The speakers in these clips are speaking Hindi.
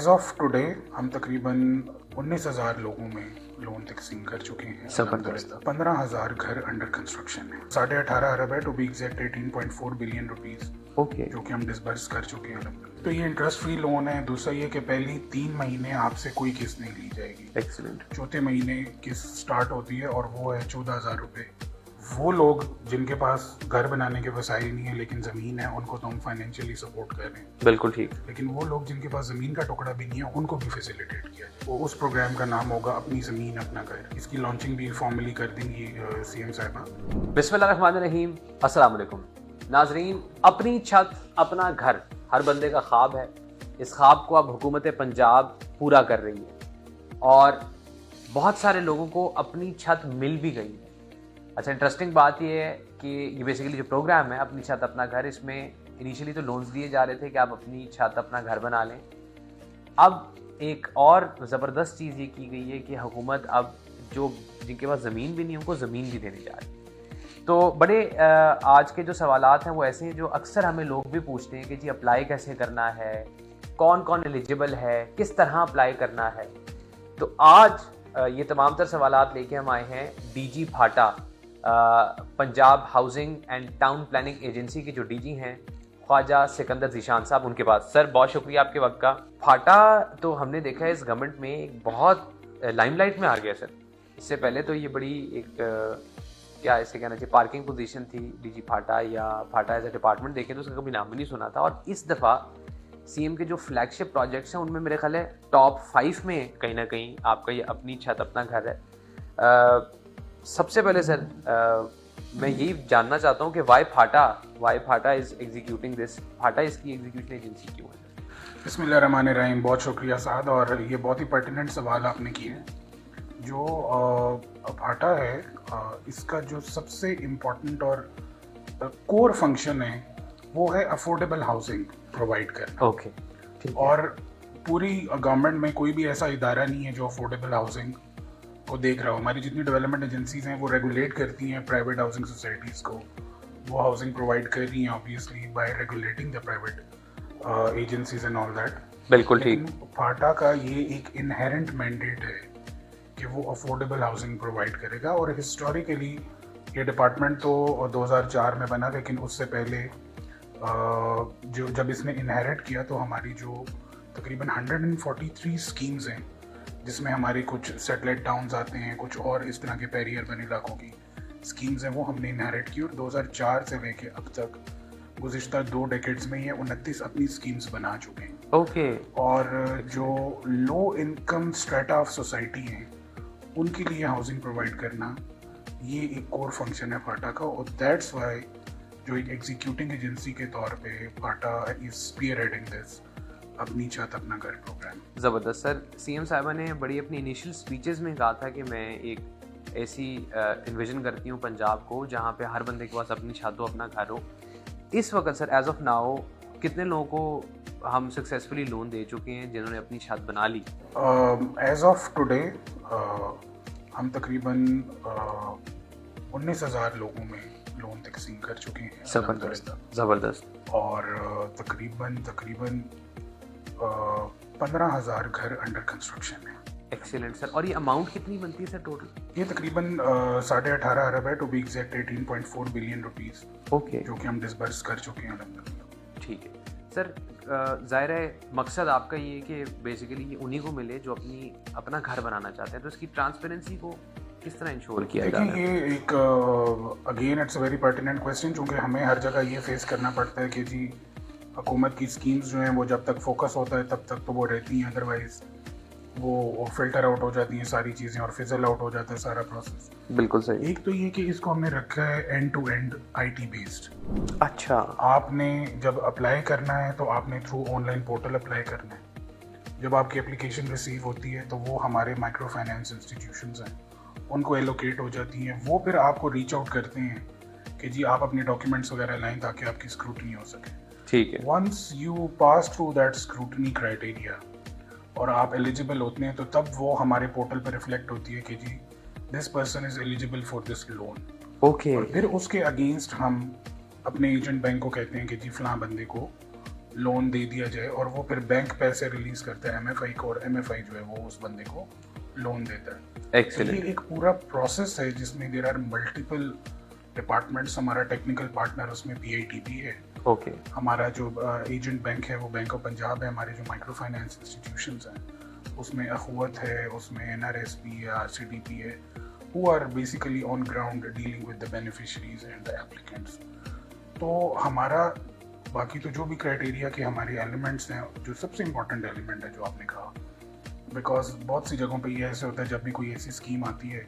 एज ऑफ टुडे हम तकरीबन 19,000 लोगों में लोन तकसीम कर चुके हैं। 15,000 घर अंडर कंस्ट्रक्शन है। 18.5 अरब है, to be exact 18.4 billion rupees जो कि हम डिसबर्स कर चुके हैं। तो ये इंटरेस्ट फ्री लोन है। दूसरा ये कि पहली 3 महीने आपसे कोई किस्त नहीं ली जाएगी। एक्सीलेंट। चौथे महीने किस्त स्टार्ट होती है और वो है 14,000 रुपये। वो लोग जिनके पास घर बनाने के वसाइल नहीं है लेकिन ज़मीन है, उनको तो हम फाइनेंशियली सपोर्ट कर रहे हैं। बिल्कुल ठीक। लेकिन वो लोग जिनके पास ज़मीन का टुकड़ा भी नहीं है, उनको भी फैसिलिटेट किया है। वो उस प्रोग्राम का नाम होगा अपनी ज़मीन अपना घर। इसकी लॉन्चिंग भी फॉर्मली कर देंगी सीएम साहिबा। बिस्मिल्लाहिर्रहमानिर्रहीम। अस्सलाम वालेकुम नाजरीन। अपनी छत अपना घर हर बंदे का ख्वाब है। इस ख्वाब को अब हुकूमत पंजाब पूरा कर रही है और बहुत सारे लोगों को अपनी छत मिल भी गई है। अच्छा, इंटरेस्टिंग बात यह है कि ये बेसिकली जो प्रोग्राम है अपनी छत अपना घर, इसमें इनिशियली तो लोन्स दिए जा रहे थे कि आप अपनी छत अपना घर बना लें। अब एक और ज़बरदस्त चीज़ ये की गई है कि हुकूमत अब जो जिनके पास ज़मीन भी नहीं उनको ज़मीन भी देने जा रही है। तो बड़े आज के जो सवालात हैं वो ऐसे हैं जो अक्सर हमें लोग भी पूछते हैं कि जी अप्लाई कैसे करना है, कौन कौन एलिजिबल है, किस तरह अप्लाई करना है। तो आज ये तमाम तर सवालात लेके हम आए हैं DG Phata, Punjab housing and town planning agency के जो डीजी हैं ख्वाजा सिकंदर ज़ीशान साहब, उनके पास। सर बहुत शुक्रिया आपके वक्त का। फाटा तो हमने देखा है इस गवर्नमेंट में एक बहुत लाइमलाइट में आ गया सर। इससे पहले तो ये बड़ी एक क्या इसे कहना चाहिए पार्किंग पोजीशन थी डीजी फाटा, या फाटा एज ए डिपार्टमेंट देखें तो उसका कभी नाम भी नहीं सुना था। और इस दफ़ा सीएम के जो फ्लैगशिप प्रोजेक्ट्स हैं उनमें मेरे ख्याल है टॉप 5 में कहीं ना कहीं आपका ये अपनी छत अपना घर है। सबसे पहले सर मैं यही जानना चाहता हूँ कि why FATA is executing this. FATA इसकी एग्जीक्यूशन एजेंसी क्यों है? बिस्मिल्लाहिर्रहमानिर्रहीम। बहुत शुक्रिया साद, और ये बहुत ही पर्टिनेंट सवाल आपने किए। जो फाटा है, इसका जो सबसे इम्पोर्टेंट और कोर फंक्शन है वो है अफोर्डेबल हाउसिंग प्रोवाइड करना। ओके। और पूरी गवर्नमेंट में कोई भी ऐसा इदारा नहीं है जो अफोर्डेबल हाउसिंग को देख रहा हो। हमारी जितनी डेवलपमेंट एजेंसीज हैं वो रेगुलेट करती हैं प्राइवेट हाउसिंग सोसाइटीज़ को। वो हाउसिंग प्रोवाइड कर रही हैं obviously bye regulating the private agencies and all that. बिल्कुल ठीक। फाटा का ये एक इनहेरेंट मैंडेट है कि वो अफोर्डेबल हाउसिंग प्रोवाइड करेगा। और हिस्टोरिकली ये डिपार्टमेंट तो 2004 में बना, लेकिन उससे पहले जो जब इसने इनहेरिट किया तो हमारी जो तकरीबन 143 स्कीम्स हैं, जिसमें हमारे कुछ सेटेलाइट टाउन्स आते हैं, कुछ और इस तरह के पेरियर बन इलाकों की स्कीम्स हैं, वो हमने इनहेरिट की। और 2004 से लेके अब तक गुज़िश्ता 2 डेकेड्स में ये 29 अपनी स्कीम्स बना चुके हैं। ओके। और जो low income strata of society हैं उनके लिए हाउसिंग प्रोवाइड करना ये एक कोर फंक्शन है फाटा का। और दैट्स वाई जो एक एग्जीक्यूटिंग एजेंसी के तौर पे फाटा इज स्पीयरहेडिंग दिस अपनी छत अपना घर प्रोग्राम। ज़बरदस्त सर। सीएम साहिबा ने बड़ी अपनी इनिशियल स्पीचेस में कहा था कि मैं एक ऐसी इन्विजन करती हूँ पंजाब को जहाँ पे हर बंदे के पास अपनी छत हो, अपना घर हो। इस वक्त सर एज ऑफ नाउ कितने लोगों को हम सक्सेसफुली लोन दे चुके हैं जिन्होंने अपनी छत बना ली? एज ऑफ टुडे हम तकरीबन 19,000 लोगों में लोन तकसीम कर चुके हैं। ज़बरदस्त। और तकरीबन 15,000 घर अंडर कंस्ट्रक्शन है। Excellent sir. और ये अमाउंट कितनी बनती है सर टोटल? ये तकरीबन 18.5 अरब है, to be exact 18.4 billion rupees. Okay. जो कि हम डिसबर्स कर चुके हैं अलहम्दुलिल्लाह। ठीक है सर। ज़ाहिर है मकसद आपका ये कि बेसिकली ये उन्हीं को मिले जो अपना घर बनाना चाहते हैं। तो इसकी ट्रांसपेरेंसी को किस तरह इंश्योर किया जाए? देखिए, ये एक again it's a very pertinent question, क्योंकि हमें हर जगह ये फेस करना पड़ता है कि जी हुकूमत की स्कीम्स जो हैं वो जब तक फोकस होता है तब तक तो वो रहती हैं, अदरवाइज वो फिल्टर आउट हो जाती हैं सारी चीज़ें और फिजल आउट हो जाता है सारा प्रोसेस। बिल्कुल सही। एक तो ये कि इसको हमने रखा है end to end IT based. अच्छा। आपने जब अप्लाई करना है तो आपने थ्रू ऑनलाइन पोर्टल अप्लाई करना है। जब आपकी एप्लीकेशन रिसीव होती है तो वो हमारे माइक्रो फाइनेंस इंस्टीट्यूशंस हैं, उनको एलोकेट हो जाती हैं। वो फिर आपको रीच आउट करते हैं कि जी आप अपने डॉक्यूमेंट्स वगैरह लाएं ताकि आपकी स्क्रूटनी हो सके। ठीक है। Once you pass through that scrutiny criteria और आप एलिजिबल होते हैं तो तब वो हमारे पोर्टल पर रिफ्लेक्ट होती है कि जी this person is eligible for this loan. Okay. और फिर उसके अगेंस्ट हम अपने एजेंट बैंक को कहते हैं कि जी फलां बंदे को लोन दे दिया जाए और वो फिर बैंक पैसे रिलीज करता है एमएफआई को, और एमएफआई जो है वो उस बंदे को लोन देता है। तो एक्सीलेंट। ये एक पूरा प्रोसेस है जिसमें देयर आर मल्टीपल डिपार्टमेंट्स। हमारा टेक्निकल पार्टनर उसमें पीआईटीपी है। ओके। हमारा जो एजेंट बैंक है वो बैंक ऑफ पंजाब है। हमारे जो माइक्रो फाइनेंस इंस्टीट्यूशंस हैं उसमें अखुवत है, उसमें एनआरएसपी है, आरसीडीपी है, who are basically on ground dealing with the beneficiaries and the applicants। तो हमारा बाकी तो जो भी क्राइटेरिया के हमारे एलिमेंट्स हैं, जो सबसे इम्पोर्टेंट एलिमेंट है जो आपने कहा, बिकॉज बहुत सी जगहों पे ये ऐसे होता है जब भी कोई ऐसी स्कीम आती है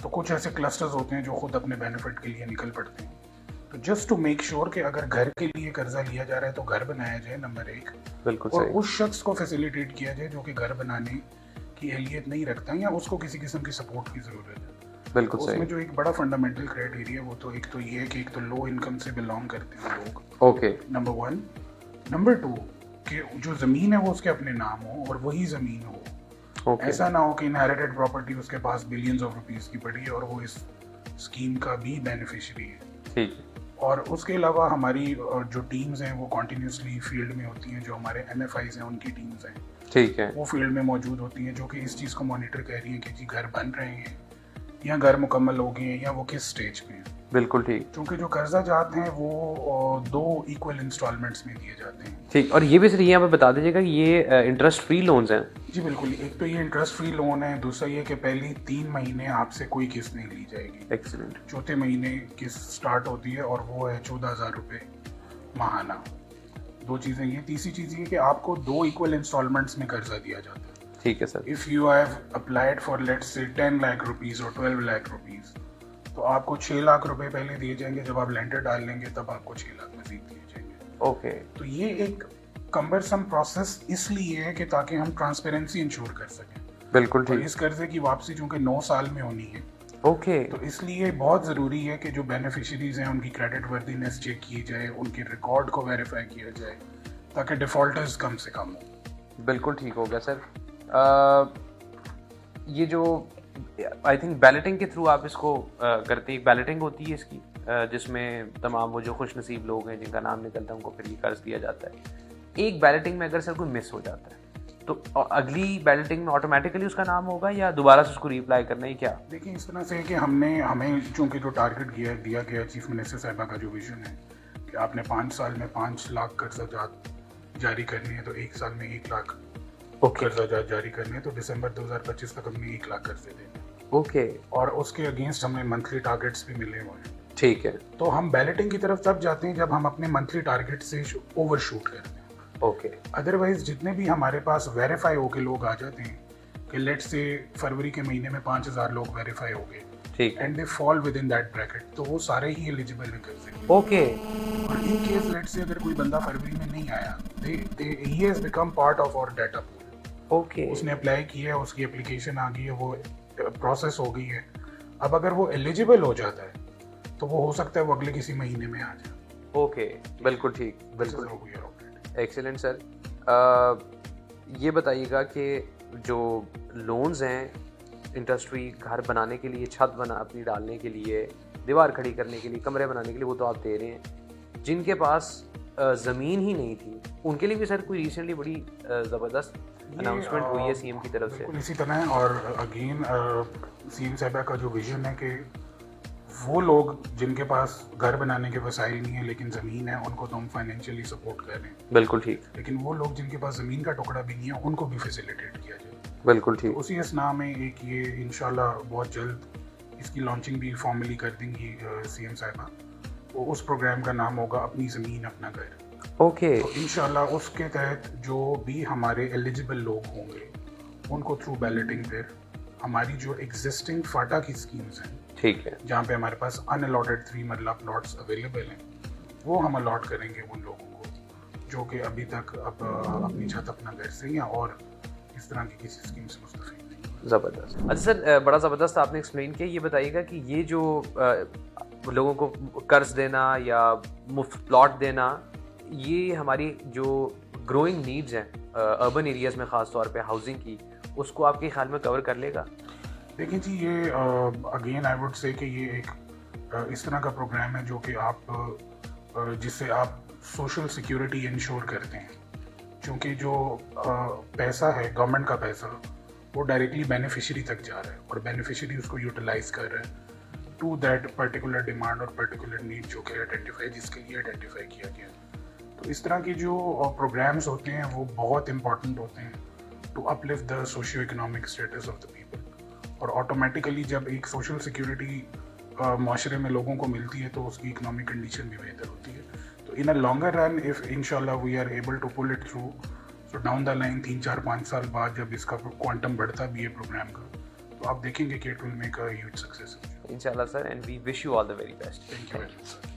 तो कुछ ऐसे क्लस्टर्स होते हैं जो खुद अपने बेनिफिट के लिए निकल पड़ते हैं। तो जस्ट टू मेक श्योर कि अगर घर के लिए कर्जा लिया जा रहा है तो घर बनाया जाए नंबर 1, बिल्कुल और सही। उस शख्स को फैसिलिटेट किया जाए जो कि घर बनाने की अहलियत नहीं रखता या उसको किसी किस्म की सपोर्ट की ज़रूरत है। बिल्कुल तो सही। उसमें जो एक बड़ा फंडामेंटल क्राइटेरिया वो तो एक तो ये है कि एक तो लो इनकम से बिलोंग करते हैं लोग, ओके। नंबर 1। नंबर 2 कि जो ज़मीन है वो उसके अपने नाम हो और वही ज़मीन हो। ओके। ऐसा ना हो कि इनहेरिटेड प्रॉपर्टी उसके पास बिलियंस ऑफ रुपीस की पड़ी है और वो इस स्कीम का भी बेनिफिशियरी है। ठीक है। और उसके अलावा हमारी जो टीम्स हैं वो कॉन्टीन्यूसली फील्ड में होती हैं। जो हमारे एमएफआईज हैं उनकी टीम्स हैं ठीक है। वो फील्ड में मौजूद होती हैं, जो कि इस चीज़ को मॉनिटर कर रही हैं कि जी घर बन रहे हैं या घर मुकम्मल हो गए हैं या वो किस स्टेज पे हैं। बिल्कुल ठीक। क्योंकि जो कर्जा जाते हैं वो 2 इक्वल इंस्टॉलमेंट्स में दिए जाते हैं। ठीक। और ये भी सर यहाँ पे बता दीजिएगा ये इंटरेस्ट फ्री लोन्स हैं? जी बिल्कुल। एक तो ये इंटरेस्ट फ्री लोन है, दूसरा ये कि पहली 3 महीने आपसे कोई किस्त नहीं ली जाएगी। एक्सीलेंट। चौथे महीने किस्त स्टार्ट होती है और वो है 14,000 रुपये माहाना। 2 चीज़ें ये। तीसरी चीज़ ये कि आपको 2 इक्वल इंस्टॉलमेंट्स में कर्जा दिया जाता है। ठीक है sir. If you have applied for let's say 10 lakh rupees और 12 लाख रुपीज़, तो आपको 6 लाख रुपए पहले दिए जाएंगे। जब आप लेंटर डाल लेंगे तब आपको 6 लाख मजीद दिए जाएंगे। ओके। तो ये एक कम्बरसम प्रोसेस इसलिए है कि ताकि हम ट्रांसपेरेंसी इंश्योर कर सकें। बिल्कुल और ठीक। इस कर्जे की वापसी चूंकि 9 साल में होनी है, ओके। तो इसलिए बहुत ज़रूरी है कि जो बेनिफिशरीज हैं उनकी क्रेडिट वर्दीनेस चेक की जाए, उनके रिकॉर्ड को वेरीफाई किया जाए ताकि डिफ़ॉल्टर्स कम से कम हो। बिल्कुल ठीक हो गया सर। ये जो आई थिंक बैलेटिंग के थ्रू आप इसको करते हैं, एक बैलेटिंग होती है इसकी जिसमें तमाम वो जो खुश नसीब लोग हैं जिनका नाम निकलता है उनको फिर ये कर्ज दिया जाता है। एक बैलेटिंग में अगर सर कोई मिस हो जाता है तो अगली बैलेटिंग में ऑटोमेटिकली उसका नाम होगा या दोबारा से उसको रिअप्लाई करना है क्या? देखिए इस तरह से है कि हमें चूँकि जो टारगेट दिया गया चीफ मिनिस्टर साहिबा का जो विजन है कि आपने 5 साल में 5 लाख कर्जा जारी करनी है, तो 1 साल में 1 लाख कर्जा जारी करनी है, तो दिसंबर 2025 तक हमने 1 लाख कर्जे देने। ओके। और उसके अगेंस्ट हमें मंथली टारगेट्स भी मिले हुए हैं। ठीक है। तो हम बैलेटिंग की तरफ तब जाते हैं जब हम अपने मंथली टारगेट से ओवर शूट करते हैं। ओके। अदरवाइज जितने भी हमारे पास वेरीफाई होके लोग आ जाते हैं कि लेट्स से फरवरी के महीने में 5,000 लोग वेरीफाई हो गए, ठीक है। And they fall with in that bracket, तो वो सारे ही एलिजिबल हैं कर्जे। ओके। और इन केस लेट्स से अगर कोई बंदा फरवरी में नहीं आया, he has become part of our data pool. Okay. उसने अप्लाई किया है, उसकी एप्लीकेशन आ गई है, वो प्रोसेस हो गई है। अब अगर वो एलिजिबल हो जाता है तो वो हो सकता है वो अगले किसी महीने में आ जाए। ओके। बिल्कुल ठीक। बिल्कुल हो गया। Excellent sir. ये बताइएगा कि जो लोन्स हैं इंडस्ट्री घर बनाने के लिए, छत बना अपनी डालने के लिए, दीवार खड़ी करने के लिए, कमरे बनाने के लिए, वो तो आप दे रहे हैं। जिनके पास ज़मीन ही नहीं थी उनके लिए भी सर कोई रिसेंटली बड़ी ज़बरदस्त अनाउंसमेंट हुई है सीएम की तरफ से? बिल्कुल इसी तरह है। और अगेन सीएम साहबा का जो विजन है कि वो लोग जिनके पास घर बनाने के वसाइल नहीं है लेकिन ज़मीन है, उनको तो हम फाइनेंशियली सपोर्ट कर रहे हैं। बिल्कुल ठीक। लेकिन वो लोग जिनके पास ज़मीन का टुकड़ा भी नहीं है उनको भी फैसिलिटेट किया जाए। बिल्कुल ठीक। तो उसी असना में एक ये इंशाल्लाह बहुत जल्द इसकी लॉन्चिंग भी फॉर्मली कर देंगी सीएम साहबा। तो उस प्रोग्राम का नाम होगा अपनी ज़मीन अपना घर। ओके। तो इंशाल्लाह उसके तहत जो भी हमारे एलिजिबल लोग होंगे उनको थ्रू बैलेटिंग फिर हमारी जो एग्जिस्टिंग फाटा की स्कीम्स हैं, ठीक है, जहाँ पे हमारे पास अनअलॉटेड 3 मरला प्लॉट्स अवेलेबल हैं, वो हम अलॉट करेंगे उन लोगों को जो कि अभी तक अब अपनी छत अपना घर से या और इस तरह की किसी स्कीम से मुस्तफीद नहीं। ज़बरदस्त। अच्छा सर, बड़ा ज़बरदस्त आपने एक्सप्लेन किया। ये बताइएगा कि ये जो लोगों को कर्ज देना या मुफ्त प्लॉट देना, ये हमारी जो ग्रोइंग नीड्स हैं अर्बन एरियाज़ में ख़ास तौर पे हाउसिंग की, उसको आपके ख्याल में कवर कर लेगा? देखिए जी, ये अगेन आई वुड से कि ये एक इस तरह का प्रोग्राम है जो कि आप जिससे आप सोशल सिक्योरिटी इंश्योर करते हैं, क्योंकि जो पैसा है गवर्नमेंट का पैसा वो डायरेक्टली बेनिफिशियरी तक जा रहा है और बेनिफिशियरी उसको यूटिलाइज कर रहा है टू दैट पर्टिकुलर डिमांड और पर्टिकुलर नीड जो कि आइडेंटिफाई जिसके लिए आइडेंटिफाई किया गया। तो इस तरह की जो प्रोग्राम्स होते हैं वो बहुत इंपॉर्टेंट होते हैं to uplift the socio economic status of the people, और ऑटोमेटिकली जब एक सोशल सिक्योरिटी माशरे में लोगों को मिलती है तो उसकी इकोनॉमिक कंडीशन भी बेहतर होती है। तो in a longer run if इंशाल्लाह we are able to pull it through, so down the line 3-4-5 साल बाद जब इसका क्वांटम बढ़ता भी है प्रोग्राम का, तो आप देखेंगे कि it will make a huge success. इंशाल्लाह sir, and we wish you all the very best. Thank you very much sir.